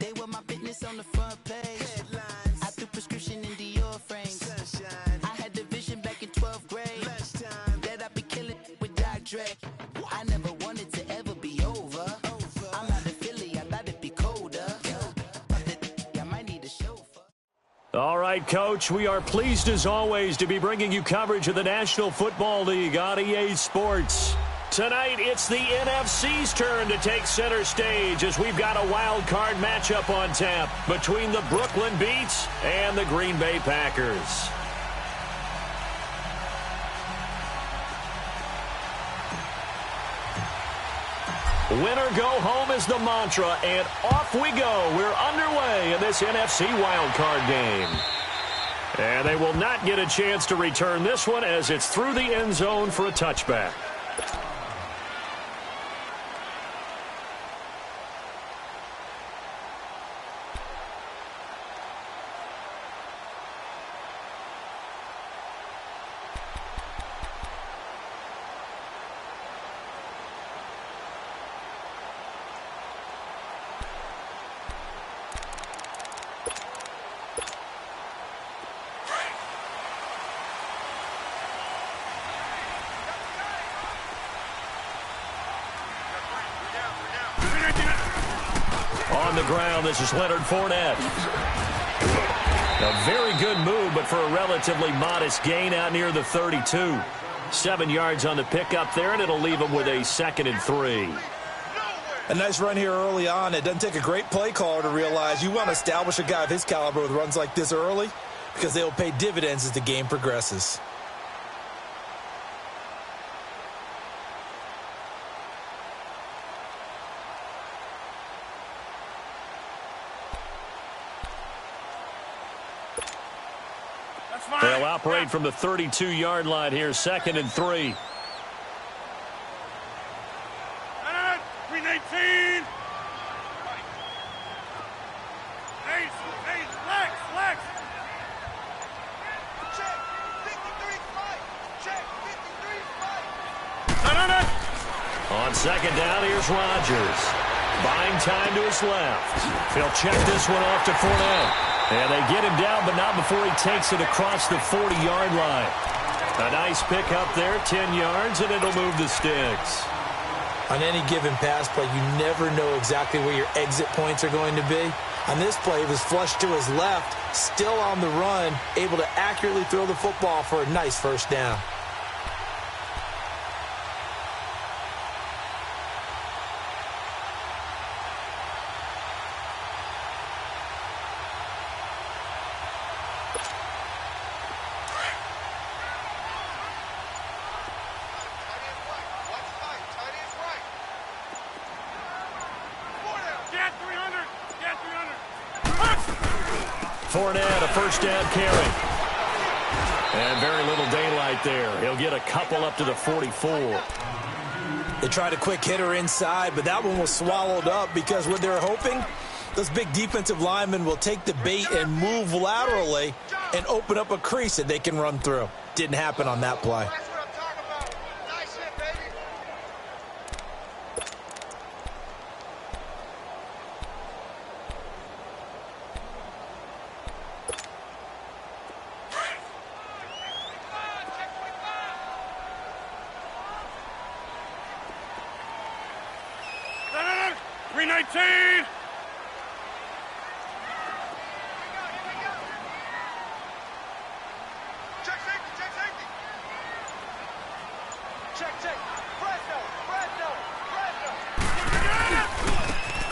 They want my fitness on the front page. Headlines. I threw prescription in Dior frames. Sunshine. I had the vision back in 12th grade. Lunchtime. That I'd be killing with Dr. Dre. I never wanted to ever be over. I'm out of Philly, I thought it'd be colder. I might need a chauffeur. All right, Coach, we are pleased as always to be bringing you coverage of the National Football League on EA Sports. Tonight, it's the NFC's turn to take center stage as we've got a wild card matchup on tap between the Brooklyn Beats and the Green Bay Packers. Winner go home is the mantra, and off we go. We're underway in this NFC wildcard game. And they will not get a chance to return this one as it's through the end zone for a touchback. On the ground, this is Leonard Fournette. A very good move, but for a relatively modest gain out near the 32. 7 yards on the pickup there, and it'll leave him with a 2nd and 3. A nice run here early on. It doesn't take a great play caller to realize you want to establish a guy of his caliber with runs like this early because they will pay dividends as the game progresses. They'll operate from the 32-yard line here, 2nd and 3. 319. Lex. Check 53-5. Check 53-5. On 2nd down, here's Rodgers. Buying time to his left. He'll check this one off to Fournette. And they get him down, but not before he takes it across the 40-yard line. A nice pick up there, 10 yards, and it'll move the sticks. On any given pass play, you never know exactly where your exit points are going to be. On this play, it was flushed to his left, still on the run, able to accurately throw the football for a nice first down. Fournette, a first down carry. And very little daylight there. He'll get a couple up to the 44. They tried a quick hitter inside, but that one was swallowed up because what they're hoping, those big defensive linemen will take the bait and move laterally and open up a crease that they can run through. Didn't happen on that play.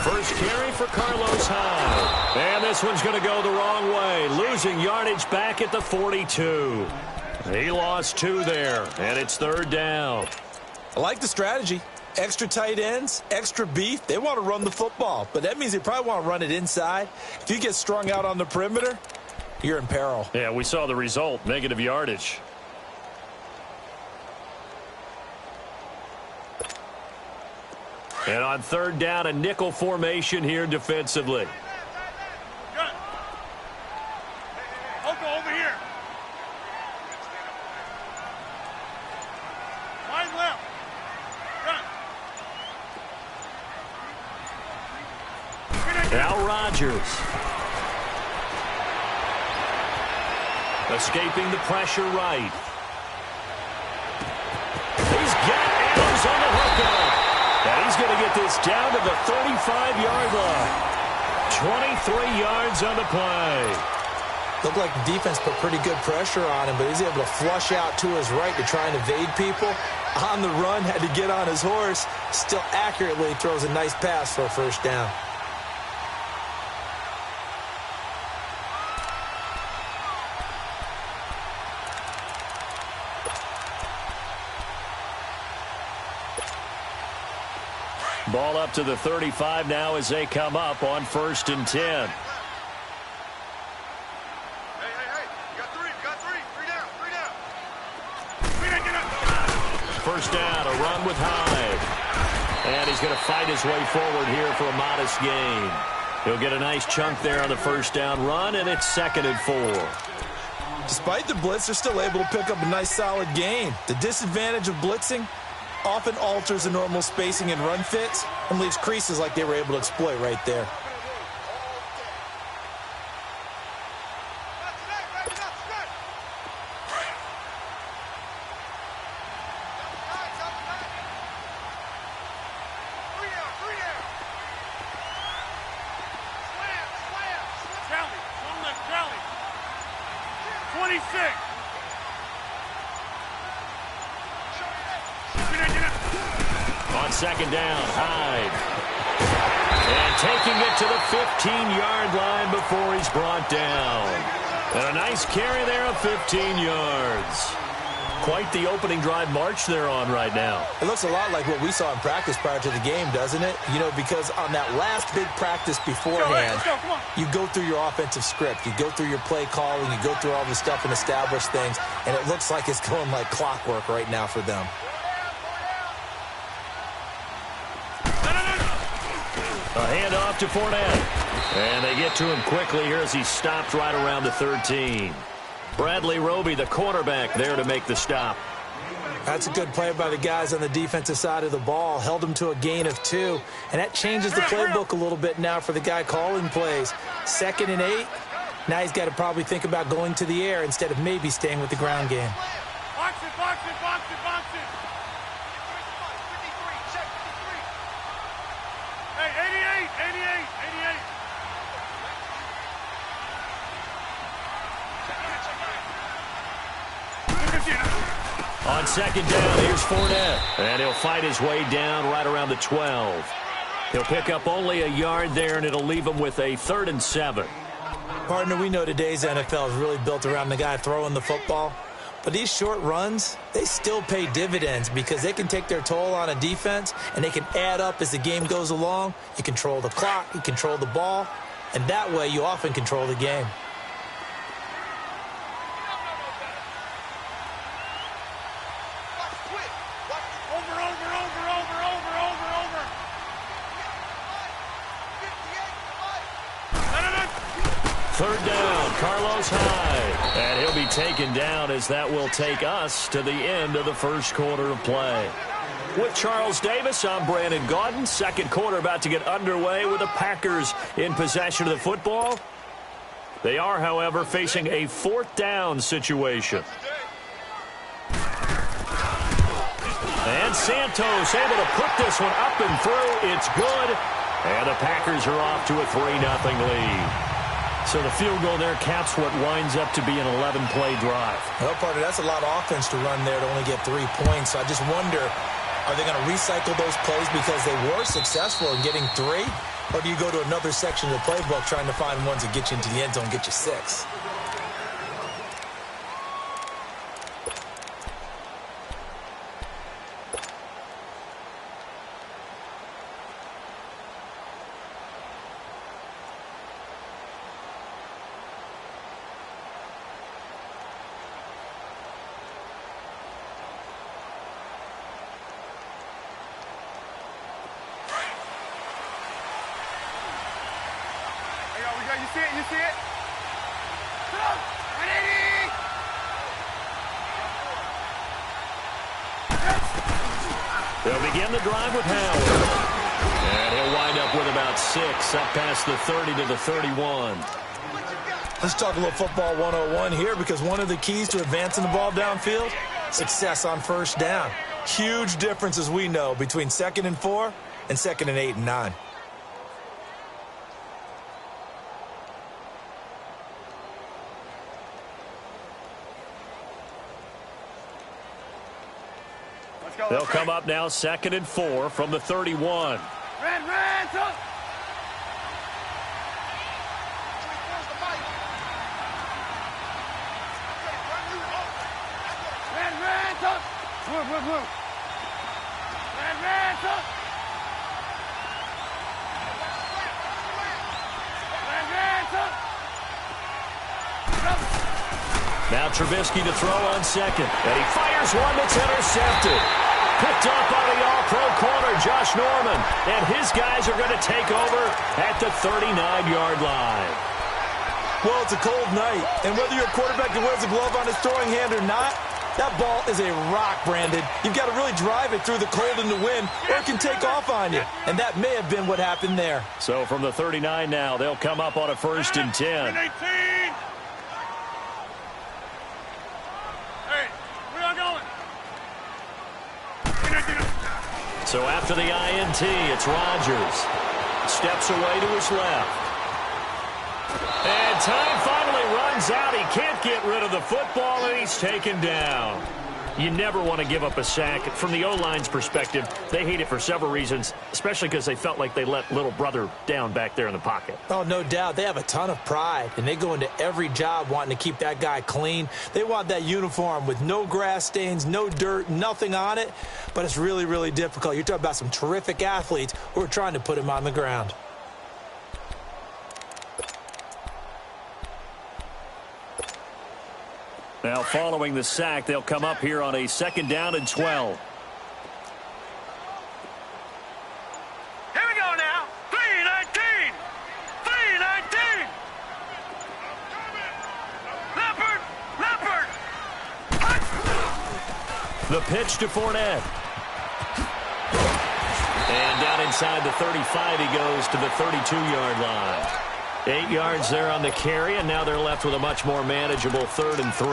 First carry for Carlos Hyde. And this one's going to go the wrong way. Losing yardage back at the 42. He lost 2 there, and it's 3rd down. I like the strategy. Extra tight ends, extra beef. They want to run the football, but that means they probably want to run it inside. If you get strung out on the perimeter, you're in peril. Yeah, we saw the result, negative yardage. And on 3rd down, a nickel formation here defensively. Good. Oko over here. Wide left. Good. Now Rodgers. Escaping the pressure right. He's got Adams on the hookup. And he's going to get this down to the 35-yard line. 23 yards on the play. Looked like the defense put pretty good pressure on him, but he's able to flush out to his right to try and evade people. On the run, had to get on his horse. Still accurately throws a nice pass for a first down. Ball up to the 35 now as they come up on 1st and 10. First down, a run with Hyde. And he's going to fight his way forward here for a modest gain. He'll get a nice chunk there on the first down run, and it's 2nd and 4. Despite the blitz, they're still able to pick up a nice solid gain. The disadvantage of blitzing often alters the normal spacing and run fits and leaves creases like they were able to exploit right there. On 2nd down, Hyde. And taking it to the 15-yard line before he's brought down. And a nice carry there of 15 yards. Quite the opening drive march they're on right now. It looks a lot like what we saw in practice prior to the game, doesn't it? You know, because on that last big practice beforehand, you go through your offensive script. You go through your play calling. You go through all the stuff and establish things. And it looks like it's going like clockwork right now for them. A handoff to Fournette. And they get to him quickly here as he stopped right around the 13. Bradley Roby, the quarterback, there to make the stop. That's a good play by the guys on the defensive side of the ball. Held him to a gain of 2. And that changes the playbook a little bit now for the guy calling plays. 2nd and 8. Now he's got to probably think about going to the air instead of maybe staying with the ground game. Box it, box it, box it, box it. Hey, 88, 88, 88. On 2nd down, here's Fournette. And he'll fight his way down right around the 12. He'll pick up only a yard there, and it'll leave him with a 3rd and 7. Partner, we know today's NFL is really built around the guy throwing the football. But these short runs, they still pay dividends because they can take their toll on a defense, and they can add up as the game goes along. You control the clock, you control the ball, and that way you often control the game. Third down, Carlos Hyde. And he'll be taken down as that will take us to the end of the first quarter of play. With Charles Davis, I'm Brandon Gaudin. Second quarter about to get underway with the Packers in possession of the football. They are, however, facing a 4th down situation. And Santos able to put this one up and through. It's good. And the Packers are off to a 3-0 lead. So the field goal there caps what winds up to be an 11-play drive. Well, partner, that's a lot of offense to run there to only get 3 points. So I just wonder, are they going to recycle those plays because they were successful in getting 3? Or do you go to another section of the playbook trying to find ones that get you into the end zone, get you 6? You see it? You see it? They'll begin the drive with Howard. And he'll wind up with about 6, up past the 30 to the 31. Let's talk a little football 101 here, because one of the keys to advancing the ball downfield, success on first down. Huge difference, as we know, between 2nd and 4 and 2nd and 8 and 9. They'll come up now 2nd and 4 from the 31. Red, up. Red, up. Move. Red, up. Red, up. Now Trubisky to throw on 2nd. And he fires one that's intercepted. Picked up by the all-pro corner, Josh Norman. And his guys are going to take over at the 39-yard line. Well, it's a cold night, and whether you're a quarterback that wears a glove on his throwing hand or not, that ball is a rock, Brandon. You've got to really drive it through the cold and the wind, or it can take off on you. And that may have been what happened there. So from the 39 now, they'll come up on a 1st and 10. 18. Hey, where y'all going? So after the INT, it's Rodgers. Steps away to his left. And time finally runs out. He can't get rid of the football, and he's taken down. You never want to give up a sack. From the O-line's perspective, they hate it for several reasons, especially because they felt like they let little brother down back there in the pocket. Oh, no doubt. They have a ton of pride, and they go into every job wanting to keep that guy clean. They want that uniform with no grass stains, no dirt, nothing on it, but it's really, really difficult. You're talking about some terrific athletes who are trying to put him on the ground. Now, following the sack, they'll come up here on a 2nd down and 12. Here we go now. 3-19. 3-19. Leopard. The pitch to Fournette. And down inside the 35, he goes to the 32-yard line. 8 yards there on the carry, and now they're left with a much more manageable 3rd and 3.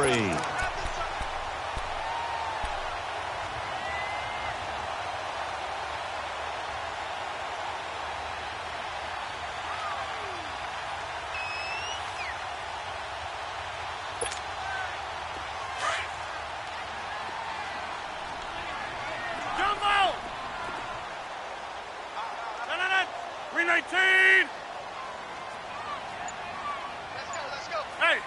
Jumbo. 3-19. Hey.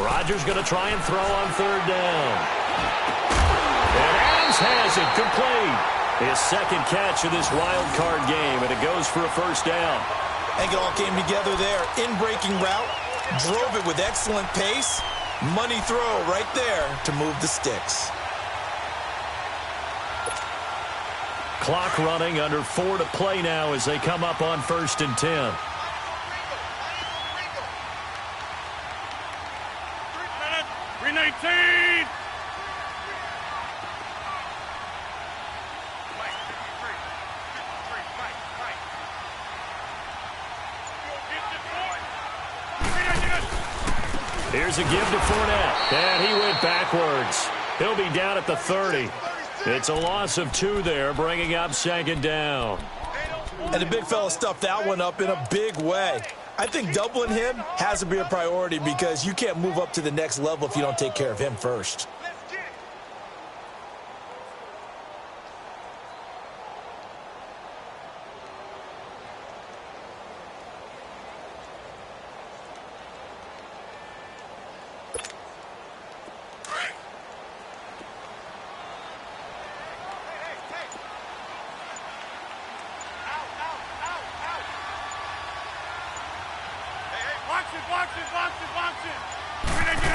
Rodgers going to try and throw on 3rd down. And Adams has it complete. His 2nd catch of this wild card game, and it goes for a 1st down. I think it all came together there. In-breaking route, drove it with excellent pace. Money throw right there to move the sticks. Clock running, under 4 to play now as they come up on 1st and 10. Here's a give to Fournette, and he went backwards. He'll be down at the 30. It's a loss of 2 there, bringing up 2nd down. And the big fella stuffed that one up in a big way. I think doubling him has to be a priority, because you can't move up to the next level if you don't take care of him first.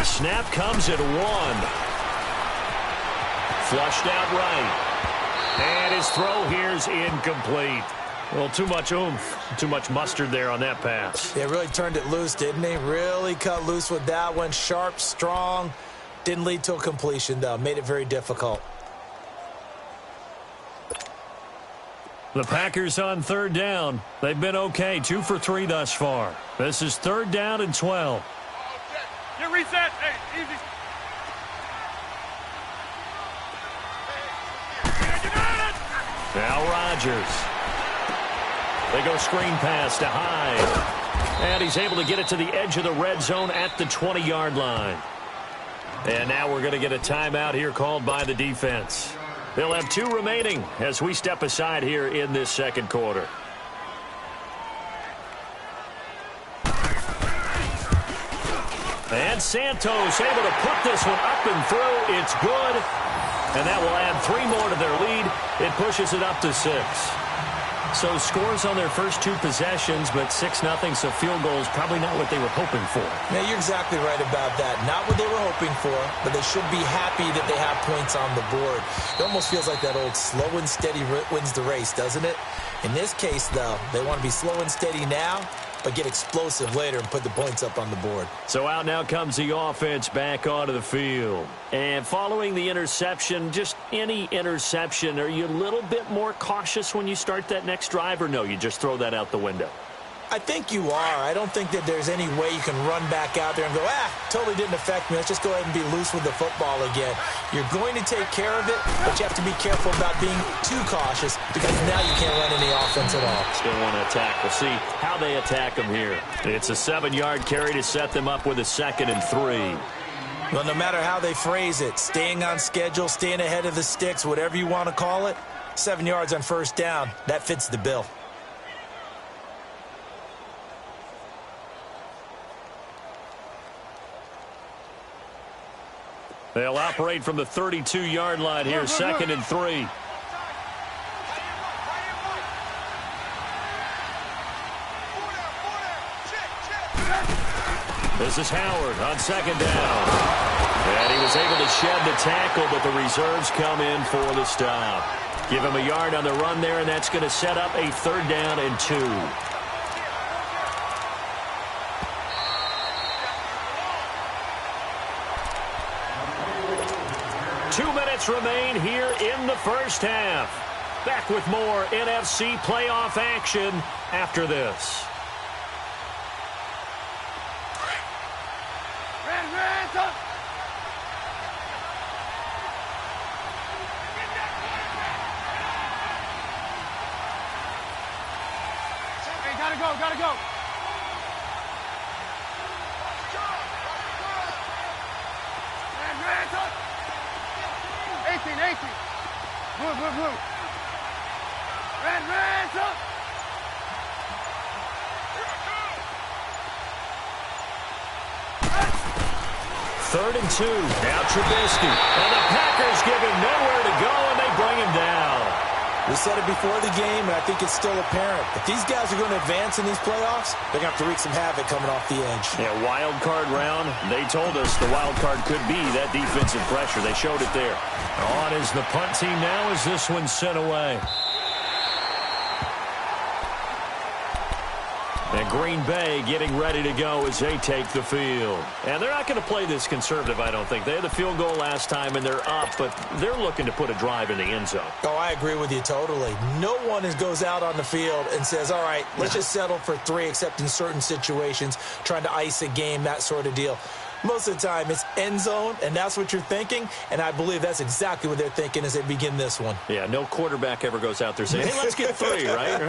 Snap comes at 1. Flushed out right. And his throw here's incomplete. Well, too much oomph, too much mustard there on that pass. They really turned it loose, didn't they? Really cut loose with that one. Sharp, strong. Didn't lead to a completion, though. Made it very difficult. The Packers on third down. They've been okay, 2 for 3 thus far. This is 3rd down and 12. Get reset. Hey, easy. Now Rodgers. They go screen pass to Hyde. And he's able to get it to the edge of the red zone at the 20-yard line. And now we're going to get a timeout here called by the defense. They'll have 2 remaining as we step aside here in this second quarter. And Santos able to put this one up and through. It's good. And that will add 3 more to their lead. It pushes it up to 6. So scores on their first 2 possessions, but 6-0, so field goals probably not what they were hoping for. Yeah, you're exactly right about that. Not what they were hoping for, but they should be happy that they have points on the board. It almost feels like that old slow and steady wins the race, doesn't it? In this case, though, they want to be slow and steady now, but get explosive later and put the points up on the board. So out now comes the offense back onto the field. And following the interception, just any interception, are you a little bit more cautious when you start that next drive, or no, you just throw that out the window? I think you are. I don't think that there's any way you can run back out there and go, totally didn't affect me. Let's just go ahead and be loose with the football again. You're going to take care of it, but you have to be careful about being too cautious because now you can't run any offense at all. Still want to attack. We'll see how they attack them here. It's a 7-yard carry to set them up with a 2nd and 3. Well, no matter how they phrase it, staying on schedule, staying ahead of the sticks, whatever you want to call it, 7 yards on first down, that fits the bill. They'll operate from the 32-yard line here, 2nd and 3. This is Howard on 2nd down. And he was able to shed the tackle, but the reserves come in for the stop. Give him a yard on the run there, and that's going to set up a 3rd down and 2. 2 minutes remain here in the first half. Back with more NFC playoff action after this. Hey, gotta go. 18. Blue. Red, up. Third and 2. Now Trubisky. And the Packers give him nowhere to go, and they bring him down. We said it before the game, and I think it's still apparent. If these guys are going to advance in these playoffs, they're going to have to wreak some havoc coming off the edge. Yeah, wild card round. They told us the wild card could be that defensive pressure. They showed it there. On is the punt team now as this one's sent away. And Green Bay getting ready to go as they take the field. And they're not going to play this conservative, I don't think. They had the field goal last time, and they're up, but they're looking to put a drive in the end zone. Oh, I agree with you totally. No one goes out on the field and says, all right, let's just settle for 3, except in certain situations, trying to ice a game, that sort of deal. Most of the time, it's end zone, and that's what you're thinking, and I believe that's exactly what they're thinking as they begin this one. Yeah, no quarterback ever goes out there saying, hey, let's get 3, right?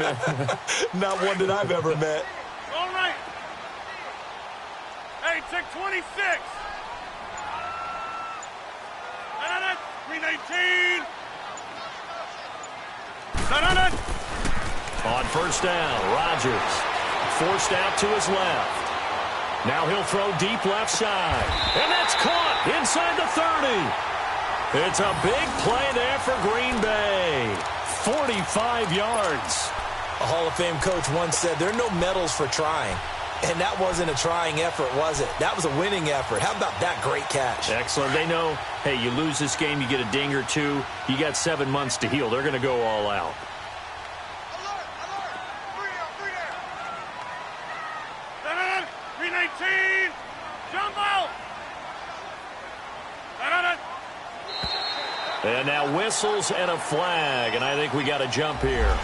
Not one that I've ever met. All right. Hey, check 26. 319. On first down, Rodgers forced out to his left. Now he'll throw deep left side. And that's caught inside the 30. It's a big play there for Green Bay. 45 yards. A Hall of Fame coach once said, there are no medals for trying. And that wasn't a trying effort, was it? That was a winning effort. How about that great catch? Excellent. They know, hey, you lose this game, you get a ding or 2. You got 7 months to heal. They're going to go all out. Alert. 319. Jumbo. And now whistles and a flag, and I think we got a jump here.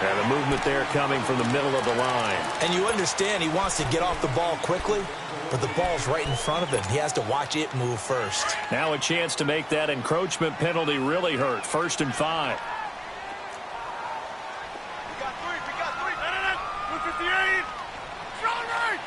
And the movement there coming from the middle of the line. And you understand he wants to get off the ball quickly, but the ball's right in front of him. He has to watch it move first. Now a chance to make that encroachment penalty really hurt. 1st and 5. We got three. 158. Strong right.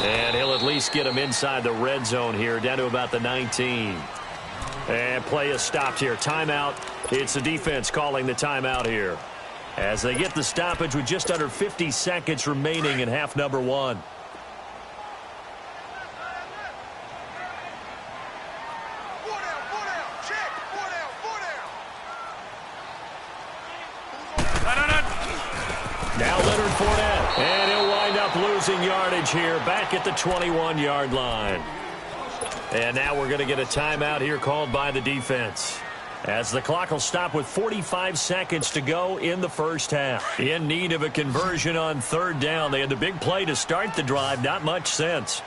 And he'll at least get him inside the red zone here, down to about the 19. And play is stopped here. Timeout. It's the defense calling the timeout here, as they get the stoppage with just under 50 seconds remaining in half number 1. Now Leonard Fournette, and he'll wind up losing yardage here back at the 21-yard line. And now we're going to get a timeout here called by the defense, as the clock will stop with 45 seconds to go in the first half. In need of a conversion on 3rd down. They had the big play to start the drive. Not much sense.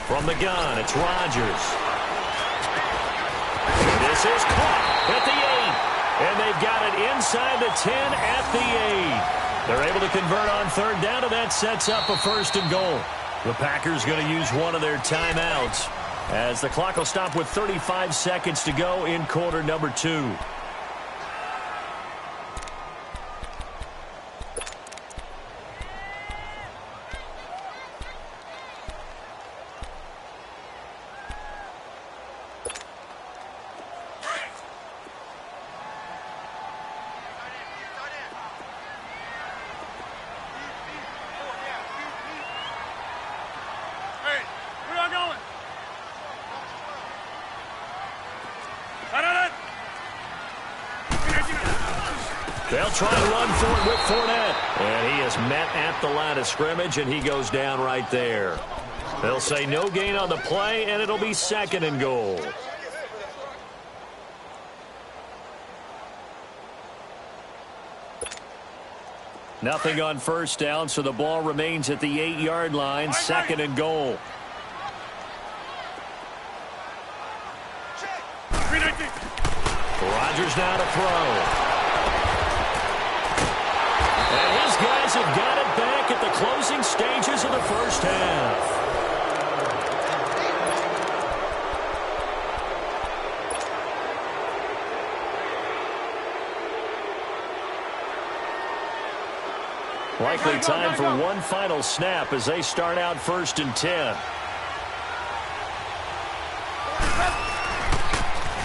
From the gun, it's Rodgers. This is caught at the 8. And they've got it inside the 10 at the 8. They're able to convert on 3rd down, and that sets up a 1st and goal. The Packers going to use one of their timeouts, as the clock will stop with 35 seconds to go in quarter number 2. They'll try to run for it with Fournette. And he is met at the line of scrimmage, and he goes down right there. They'll say no gain on the play, and it'll be 2nd and goal. Nothing on 1st down, so the ball remains at the 8-yard line. 2nd and goal. Rodgers now to throw. And his guys have got it back at the closing stages of the first half. Likely time for one final snap as they start out 1st and 10.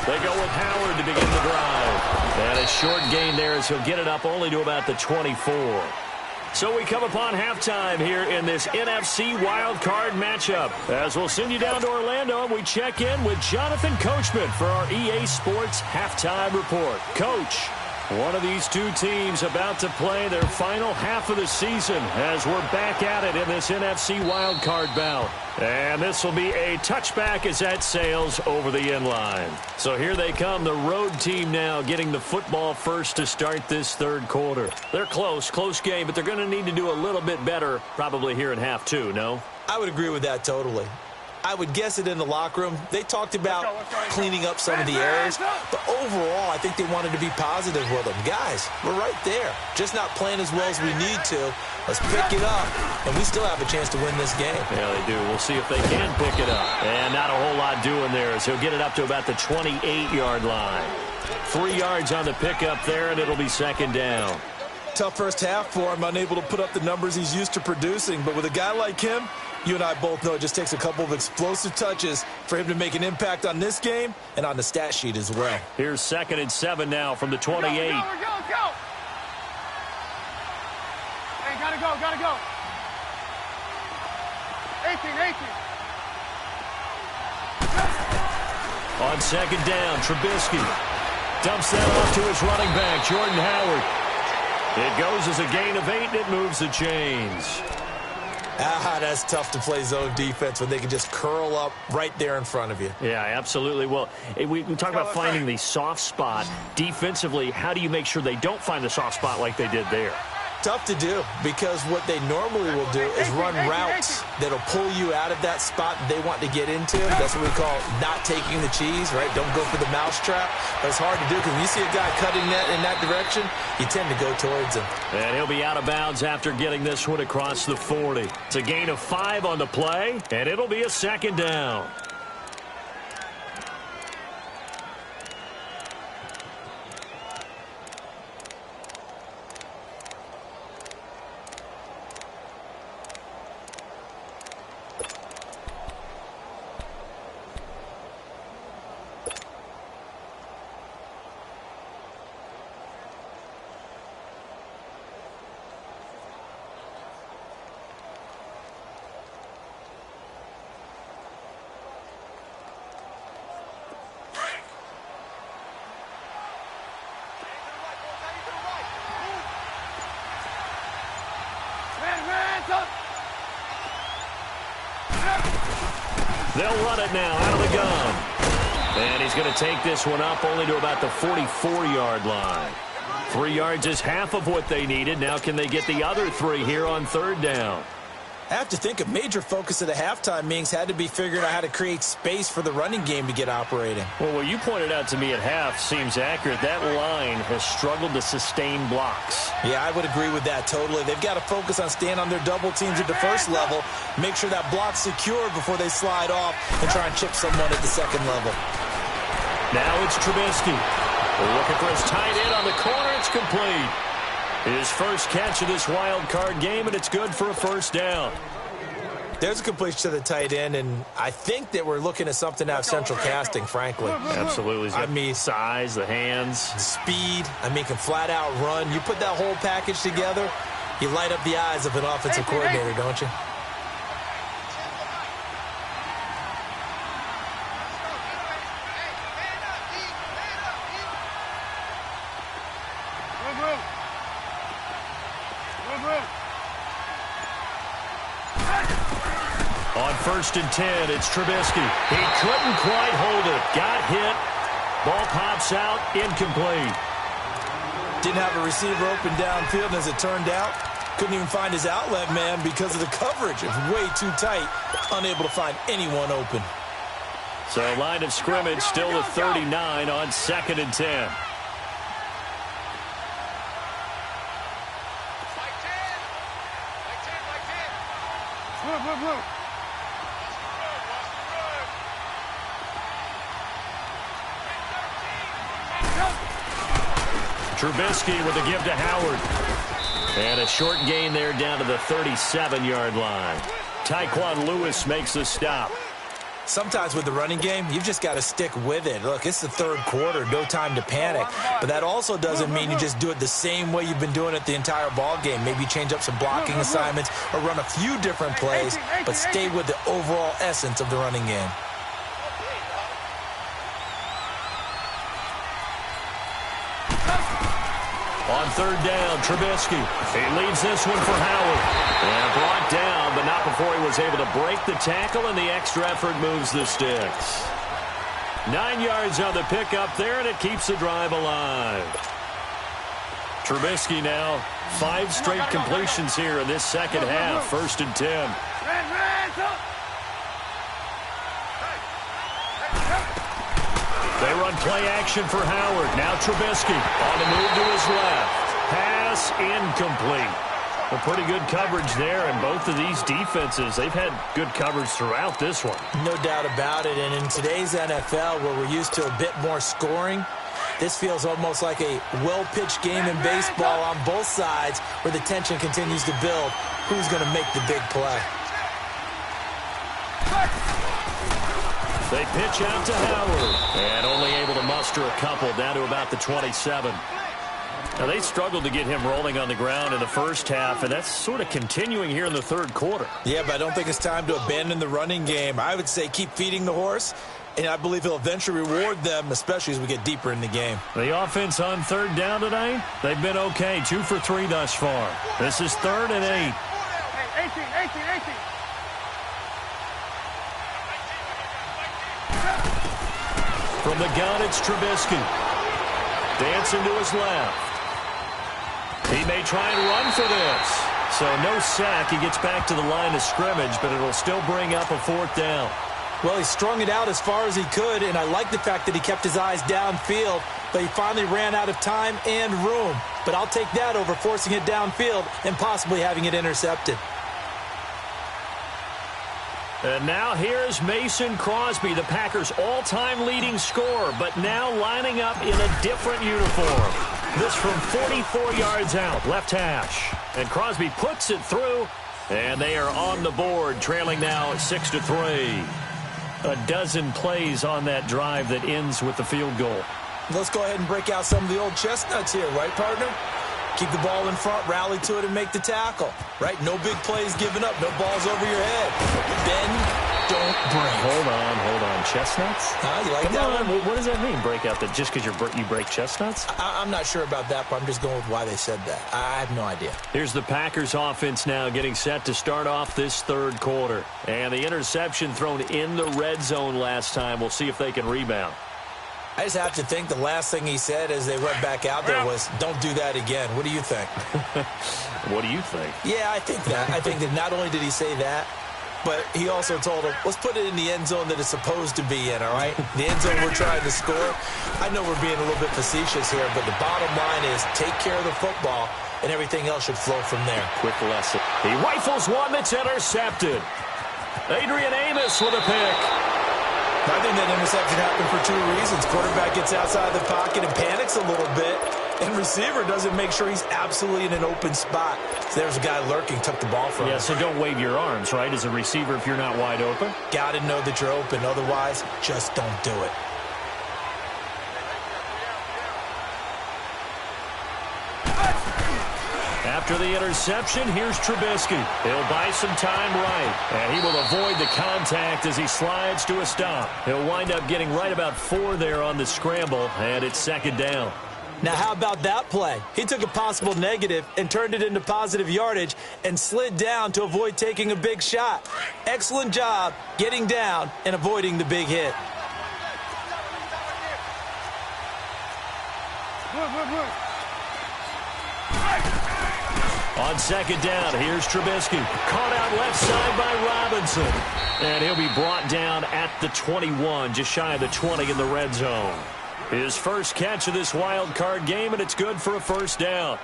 They go with Howard to begin the drive. And a short gain there as he'll get it up only to about the 24. So we come upon halftime here in this NFC wildcard matchup, as we'll send you down to Orlando and we check in with Jonathan Coachman for our EA Sports Halftime Report. Coach, one of these two teams about to play their final half of the season as we're back at it in this NFC wildcard bout. And this will be a touchback as that sails over the end line. So here they come, the road team now getting the football first to start this third quarter. They're close game, but they're going to need to do a little bit better probably here in half two, no? I would agree with that totally. I would guess it in the locker room. They talked about cleaning up some of the errors, but overall, I think they wanted to be positive with them. Guys, we're right there. Just not playing as well as we need to. Let's pick it up, and we still have a chance to win this game. Yeah, they do. We'll see if they can pick it up. And not a whole lot doing there as he'll get it up to about the 28-yard line. 3 yards on the pickup there, and it'll be second down. Tough first half for him, unable to put up the numbers he's used to producing. But with a guy like him, you and I both know it just takes a couple of explosive touches for him to make an impact on this game and on the stat sheet as well. Here's 2nd and 7 now from the 28. Go. Hey, gotta go. 18. On second down, Trubisky dumps that off to his running back, Jordan Howard. It goes as a gain of 8, and it moves the chains. That's tough to play zone defense when they can just curl up right there in front of you. Yeah, absolutely. Well, we talk about finding the soft spot. Defensively, how do you make sure they don't find the soft spot like they did there? Tough to do, because what they normally will do is run routes that'll pull you out of that spot they want to get into. That's what we call not taking the cheese, right? Don't go for the mousetrap. But it's hard to do, because when you see a guy cutting that in that direction, you tend to go towards him. And he'll be out of bounds after getting this one across the 40. It's a gain of 5 on the play, and it'll be a second down. They'll run it now out of the gun. And he's going to take this one up only to about the 44-yard line. 3 yards is half of what they needed. Now can they get the other 3 here on third down? I have to think a major focus of the halftime meetings had to be figuring out how to create space for the running game to get operating. Well, what you pointed out to me at half seems accurate. That line has struggled to sustain blocks. Yeah, I would agree with that totally. They've got to focus on staying on their double teams at the first level, make sure that block's secured before they slide off and try and chip someone at the second level. Now it's Trubisky. Looking for his tight end on the corner. It's complete. His first catch of this wild card game, and it's good for a first down. There's a completion to the tight end, and I think that we're looking at something out of central casting, frankly. Absolutely. I mean, size, the hands. Speed. I mean, can flat out run. You put that whole package together, you light up the eyes of an offensive coordinator, don't you? On 1st and 10, it's Trubisky. He couldn't quite hold it. Got hit. Ball pops out. Incomplete. Didn't have a receiver open downfield, and as it turned out, couldn't even find his outlet man because of the coverage. It was way too tight. Unable to find anyone open. So line of scrimmage still to 39 on 2nd and 10. Trubisky with a give to Howard. And a short gain there down to the 37-yard line. Tyquan Lewis makes the stop. Sometimes with the running game, you've just got to stick with it. Look, it's the third quarter, no time to panic. But that also doesn't mean you just do it the same way you've been doing it the entire ball game. Maybe change up some blocking assignments or run a few different plays, but stay with the overall essence of the running game. On 3rd down, Trubisky. He leaves this one for Howard. And brought down, but not before he was able to break the tackle, and the extra effort moves the sticks. 9 yards on the pickup there, and it keeps the drive alive. Trubisky now, 5 straight completions here in this second half. 1st and 10. They run play action for Howard. Now Trubisky on the move to his left. Pass incomplete. Well, pretty good coverage there, and both of these defenses, they've had good coverage throughout this one. No doubt about it, and in today's NFL, where we're used to a bit more scoring, this feels almost like a well-pitched game in baseball on both sides, where the tension continues to build. Who's going to make the big play? They pitch out to Howard, and only able to muster a couple down to about the 27. Now, they struggled to get him rolling on the ground in the first half, and that's sort of continuing here in the third quarter. Yeah, but I don't think it's time to abandon the running game. I would say keep feeding the horse, and I believe he'll eventually reward them, especially as we get deeper in the game. The offense on 3rd down tonight, they've been okay. 2 for 3 thus far. This is 3rd and 8. From the gun, it's Trubisky. Dancing to his left. He may try and run for this. So no sack. He gets back to the line of scrimmage, but it'll still bring up a 4th down. Well, he strung it out as far as he could, and I like the fact that he kept his eyes downfield, but he finally ran out of time and room. But I'll take that over forcing it downfield and possibly having it intercepted. And now here's Mason Crosby, the Packers' all-time leading scorer, but now lining up in a different uniform. This from 44 yards out, left hash. And Crosby puts it through, and they are on the board, trailing now 6-3. A dozen plays on that drive that ends with the field goal. Let's go ahead and break out some of the old chestnuts here, right, partner? Keep the ball in front, rally to it, and make the tackle, right? No big plays given up, no balls over your head. Bend, don't break. Hold on. Chestnuts? You like Come that on. one? What does that mean, break out? That just because you break chestnuts? I'm not sure about that, but I'm just going with why they said that. I have no idea. Here's the Packers offense now getting set to start off this 3rd quarter. And the interception thrown in the red zone last time. We'll see if they can rebound. I just have to think the last thing he said as they went back out there was, don't do that again. What do you think? What do you think? Yeah, I think that. I think that not only did he say that, but he also told him, let's put it in the end zone that it's supposed to be in, all right? The end zone we're trying to score. I know we're being a little bit facetious here, but the bottom line is take care of the football, and everything else should flow from there. Quick lesson. He rifles one that's intercepted. Adrian Amos with a pick. I think that interception happened for 2 reasons. Quarterback gets outside the pocket and panics a little bit, and receiver doesn't make sure he's absolutely in an open spot. So there's a guy lurking, took the ball from him. Yeah, so don't wave your arms, right, as a receiver if you're not wide open? Got to know that you're open. Otherwise, just don't do it. After the interception, here's Trubisky. He'll buy some time right, and he will avoid the contact as he slides to a stop. He'll wind up getting right about 4 there on the scramble, and it's 2nd down. Now, how about that play? He took a possible negative and turned it into positive yardage and slid down to avoid taking a big shot. Excellent job getting down and avoiding the big hit. On 2nd down, here's Trubisky. Caught out left side by Robinson. And he'll be brought down at the 21, just shy of the 20 in the red zone. His first catch of this wild card game, and it's good for a 1st down.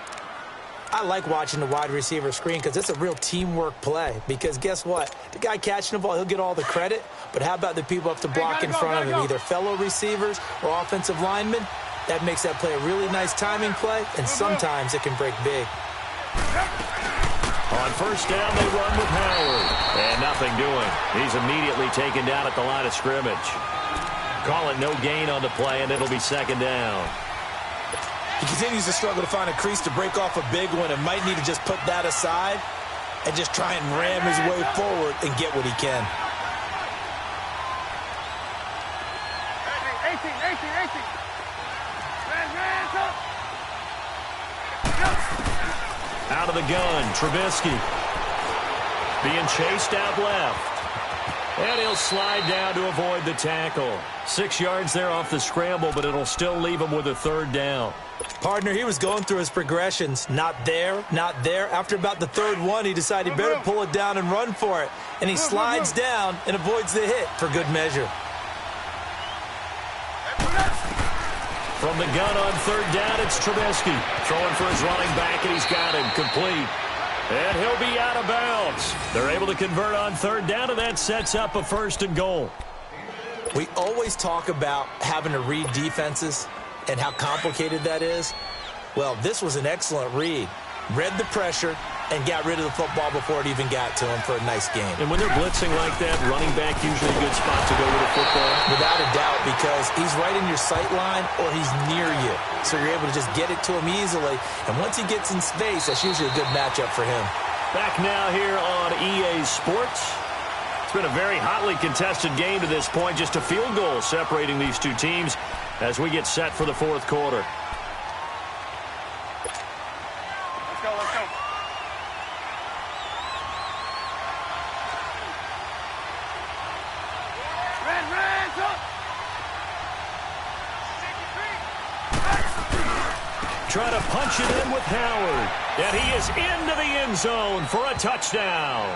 I like watching the wide receiver screen because it's a real teamwork play. Because guess what? The guy catching the ball, he'll get all the credit. But how about the people up to block in front of him, either fellow receivers or offensive linemen? That makes that play a really nice timing play, and sometimes it can break big. On 1st down, they run with Howard. And nothing doing. He's immediately taken down at the line of scrimmage. Call it no gain on the play, and it'll be 2nd down. He continues to struggle to find a crease to break off a big one and might need to just put that aside and just try and ram his way forward and get what he can. 18. Out of the gun, Trubisky. Being chased out left. And he'll slide down to avoid the tackle. 6 yards there off the scramble, but it'll still leave him with a 3rd down. Partner, he was going through his progressions. Not there, not there. After about the 3rd one, he decided he better pull it down and run for it. And he slides down and avoids the hit for good measure. From the gun on 3rd down, it's Trubisky. Throwing for his running back, and he's got him complete. And he'll be out of bounds. They're able to convert on 3rd down, and that sets up a 1st and goal. We always talk about having to read defenses and how complicated that is. Well, this was an excellent read. Read the pressure and got rid of the football before it even got to him for a nice game. And when they're blitzing like that, running back usually a good spot to go with a football. Without a doubt, because he's right in your sight line or he's near you. So you're able to just get it to him easily. And once he gets in space, that's usually a good matchup for him. Back now here on EA Sports. It's been a very hotly contested game to this point. Just a field goal separating these two teams as we get set for the 4th quarter. Let's go. try to punch it in with Howard. And he is into the end zone for a touchdown.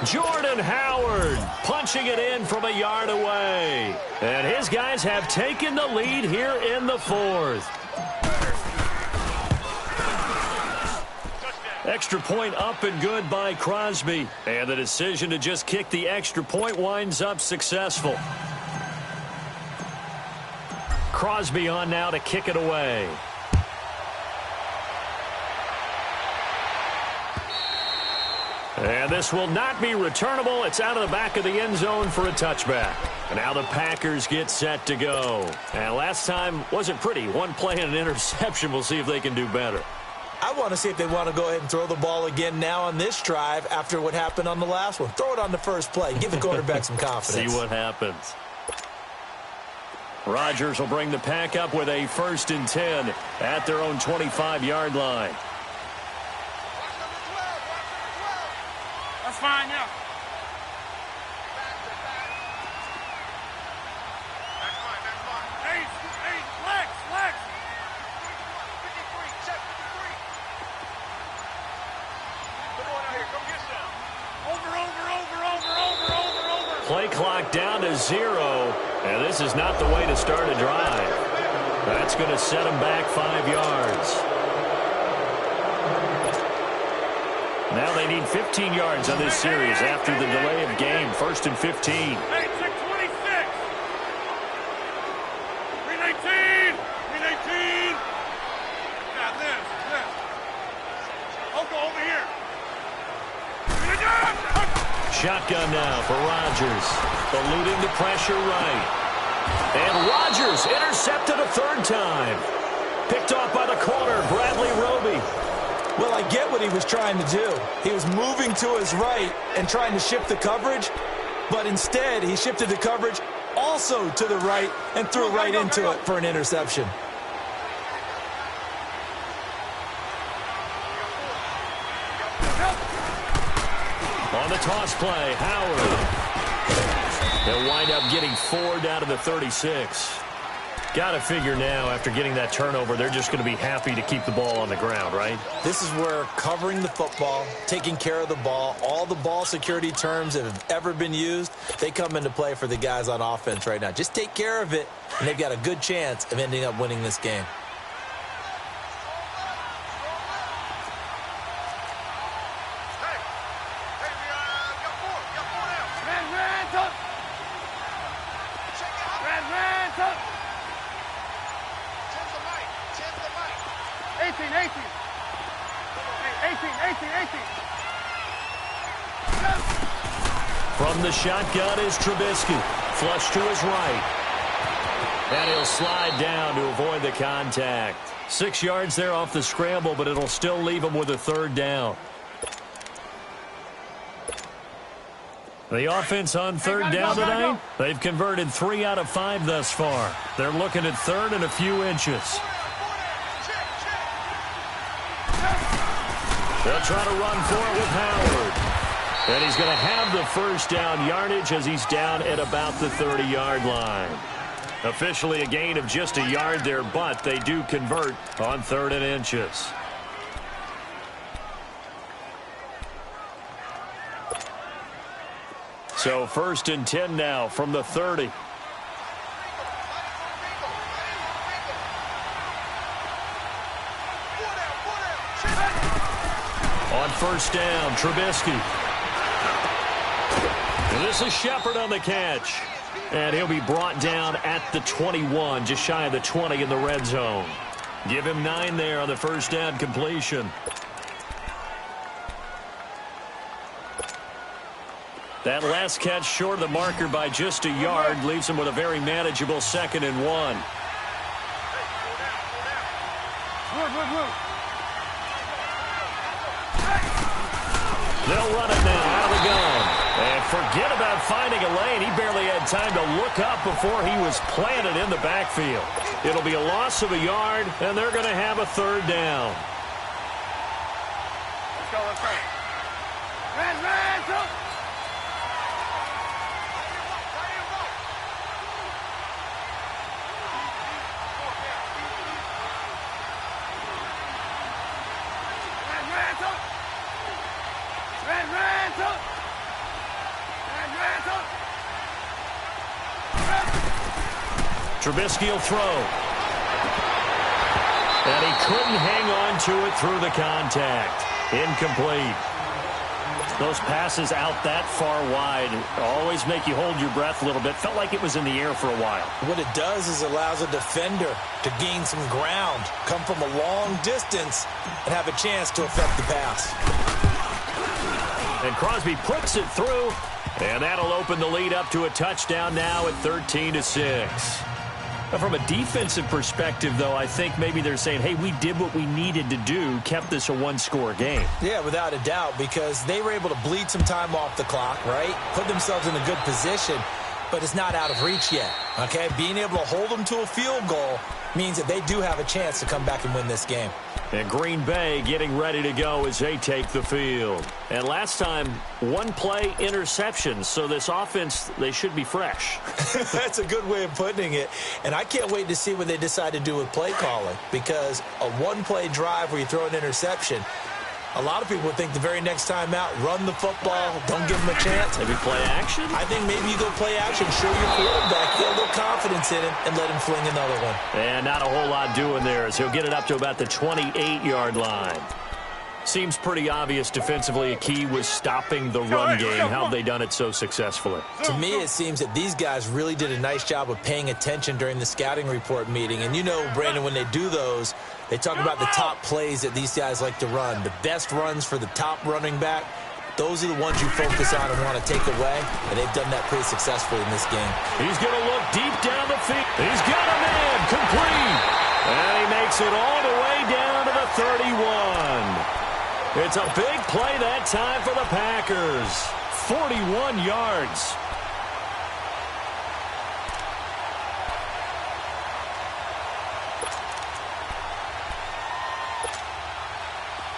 Jordan Howard punching it in from a yard away. And his guys have taken the lead here in the fourth. Extra point up and good by Crosby. And the decision to just kick the extra point winds up successful. Crosby on now to kick it away. And this will not be returnable. It's out of the back of the end zone for a touchback. And now the Packers get set to go. And last time wasn't pretty. One play and an interception. We'll see if they can do better. I want to see if they want to go ahead and throw the ball again now on this drive after what happened on the last one. Throw it on the first play. Give the quarterback some confidence. See what happens. Rodgers will bring the Pack up with a 1st and 10 at their own 25-yard line. That's fine, yeah. That's fine. Eight, flex. 53, check 53. Come on out here, come get some. Over. Play clock down to 0, and this is not the way to start a drive. That's going to set them back 5 yards. Now they need 15 yards on this series after the delay of game. 1st and 15. Hey, check 26. 319. Got this. I'll go over here. Shotgun now for Rodgers. Eluding the pressure right. And Rodgers intercepted a 3rd time. Picked off by the corner, Bradley Roby. Well, I get what he was trying to do. He was moving to his right and trying to shift the coverage, but instead he shifted the coverage also to the right and threw right into it for an interception. On the toss play, Howard. They'll wind up getting 4 down to the 36. Got to figure now, after getting that turnover, they're just going to be happy to keep the ball on the ground, right? This is where covering the football, taking care of the ball, all the ball security terms that have ever been used, they come into play for the guys on offense right now. Just take care of it, and they've got a good chance of ending up winning this game. From the shotgun is Trubisky. Flush to his right. And he'll slide down to avoid the contact. 6 yards there off the scramble, but it'll still leave him with a 3rd down. The offense on 3rd down tonight, they've converted 3 out of 5 thus far. They're looking at 3rd and a few inches. They'll try to run for it with Howard. And he's going to have the 1st down yardage as he's down at about the 30-yard line. Officially a gain of just a yard there, but they do convert on 3rd and inches. So 1st and 10 now from the 30. On 1st down, Trubisky. And this is Shepard on the catch. And he'll be brought down at the 21, just shy of the 20 in the red zone. Give him 9 there on the 1st down completion. That last catch short of the marker by just a yard leaves him with a very manageable 2nd and 1. They'll run it now out of the gun. And forget about finding a lane. He barely had time to look up before he was planted in the backfield. It'll be a loss of a yard, and they're going to have a 3rd down. Let's go. Red, go. Trubisky will throw. And he couldn't hang on to it through the contact. Incomplete. Those passes out that far wide always make you hold your breath a little bit. Felt like it was in the air for a while. What it does is allows a defender to gain some ground, come from a long distance, and have a chance to affect the pass. And Crosby puts it through, and that'll open the lead up to a touchdown now at 13-6. From a defensive perspective, though, I think maybe they're saying, hey, we did what we needed to do, kept this a one-score game. Yeah, without a doubt, because they were able to bleed some time off the clock, right? Put themselves in a good position, but it's not out of reach yet, okay? Being able to hold them to a field goal means that they do have a chance to come back and win this game. And Green Bay getting ready to go as they take the field. And last time, one play interception, so this offense, they should be fresh. That's a good way of putting it. And I can't wait to see what they decide to do with play calling, because a one-play drive where you throw an interception, a lot of people would think the very next time out, run the football, don't give them a chance. Maybe play action? I think maybe you go play action, show your quarterback, get a little confidence in him, and let him fling another one. And not a whole lot doing there, as he'll get it up to about the 28-yard line. Seems pretty obvious defensively a key was stopping the run game. How have they done it so successfully? To me, it seems that these guys really did a nice job of paying attention during the scouting report meeting. And you know, Brandon, when they do those, they talk about the top plays that these guys like to run. The best runs for the top running back, those are the ones you focus on and want to take away. And they've done that pretty successfully in this game. He's going to look deep down the field. He's got a man complete. And he makes it all the way down to the 31. It's a big play that time for the Packers. 41 yards.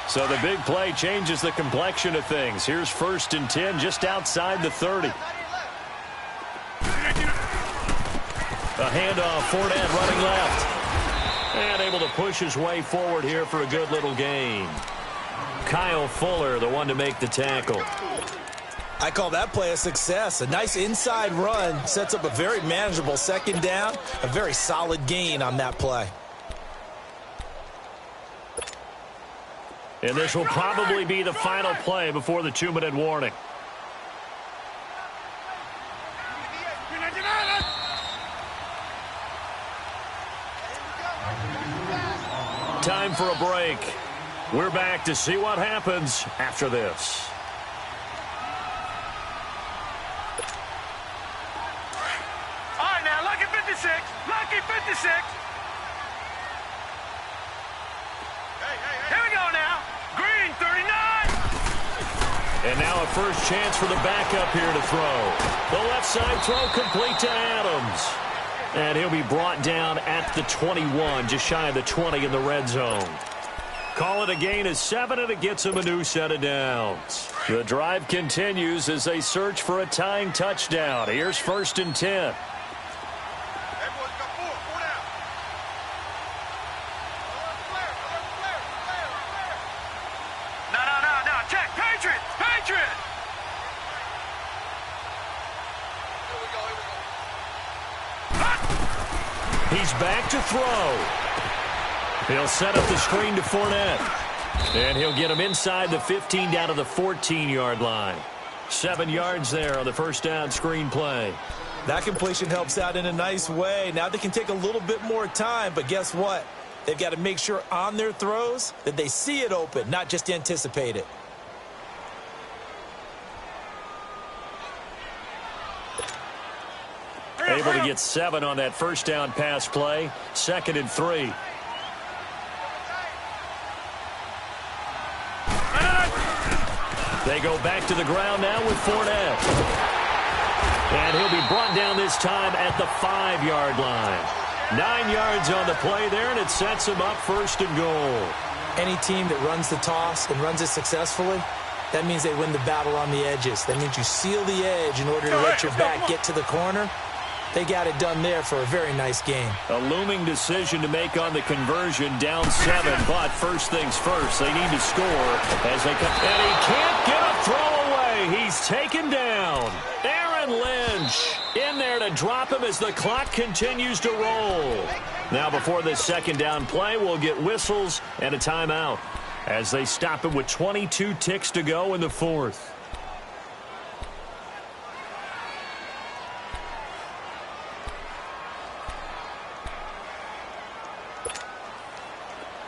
So the big play changes the complexion of things. Here's 1st and 10 just outside the 30. A handoff, Fournette running left. And able to push his way forward here for a good little gain. Kyle Fuller, the one to make the tackle. I call that play a success. A nice inside run sets up a very manageable 2nd down. A very solid gain on that play. And this will probably be the final play before the 2-minute warning. Time for a break. We're back to see what happens after this. All right, now, lucky 56. Lucky 56. Here we go now. Green, 39. And now a first chance for the backup here to throw. The left side throw complete to Adams. And he'll be brought down at the 21, just shy of the 20 in the red zone. Call it a gain of 7, and it gets him a new set of downs. The drive continues as they search for a tying touchdown. Here's 1st and 10. No. Check. Patriot. He's back to throw. He'll set up the screen to Fournette. And he'll get him inside the 15 down to the 14-yard line. 7 yards there on the first down screen play. That completion helps out in a nice way. Now they can take a little bit more time, but guess what? They've got to make sure on their throws that they see it open, not just anticipate it. Able to get 7 on that first down pass play. 2nd and 3. They go back to the ground now with Fournette. And he'll be brought down this time at the 5-yard line. 9 yards on the play there, and it sets him up 1st and goal. Any team that runs the toss and runs it successfully, that means they win the battle on the edges. That means you seal the edge in order to let your back get to the corner. They got it done there for a very nice game. A looming decision to make on the conversion, down 7, but first things first, they need to score as they come. And he can't get a throw away. He's taken down. Aaron Lynch punch. In there to drop him as the clock continues to roll. Now before this second down play, we'll get whistles and a timeout as they stop it with 22 ticks to go in the fourth.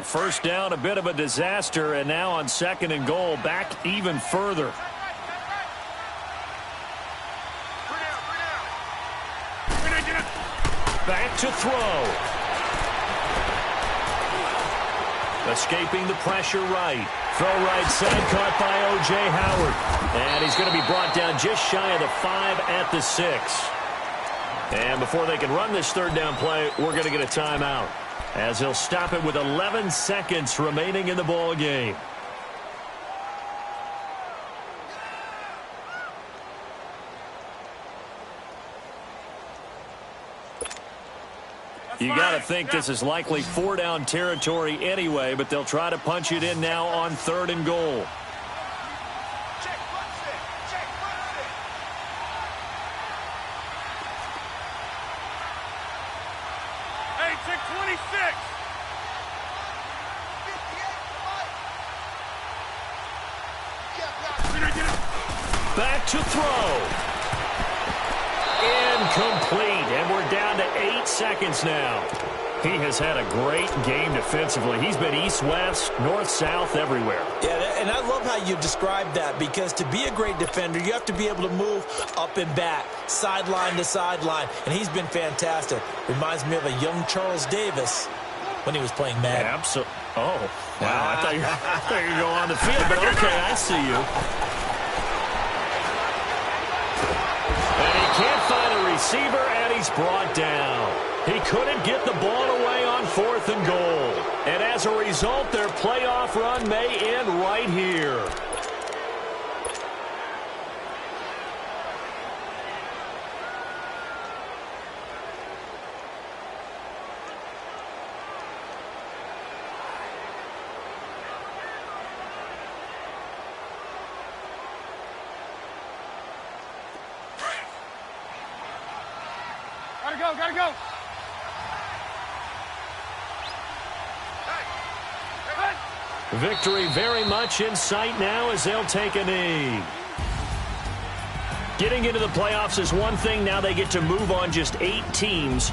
First down, a bit of a disaster, and now on second and goal, back even further. Back to throw. Escaping the pressure right. Throw right side, caught by O.J. Howard. And he's going to be brought down just shy of the 5 at the 6. And before they can run this third down play, we're going to get a timeout, as he'll stop it with 11 seconds remaining in the ball game. You got to think this is likely 4-down territory anyway, but they'll try to punch it in now on third and goal. Hey, check 26. Back to throw. Incomplete, and we're down to 8 seconds now. He has had a great game defensively. He's been east-west, north-south, everywhere. Yeah, and I love how you described that, because to be a great defender, you have to be able to move up and back, sideline to sideline, and he's been fantastic. Reminds me of a young Charles Davis when he was playing Madden. Absolutely. Oh, wow. I thought you were going to go on the field, but okay, I see you. And he can't find a receiver, and he's brought down. He couldn't get the ball away on fourth and goal. And as a result, their playoff run may end right here. Gotta go. Victory very much in sight now as they'll take a knee. Getting into the playoffs is one thing. Now they get to move on just 8 teams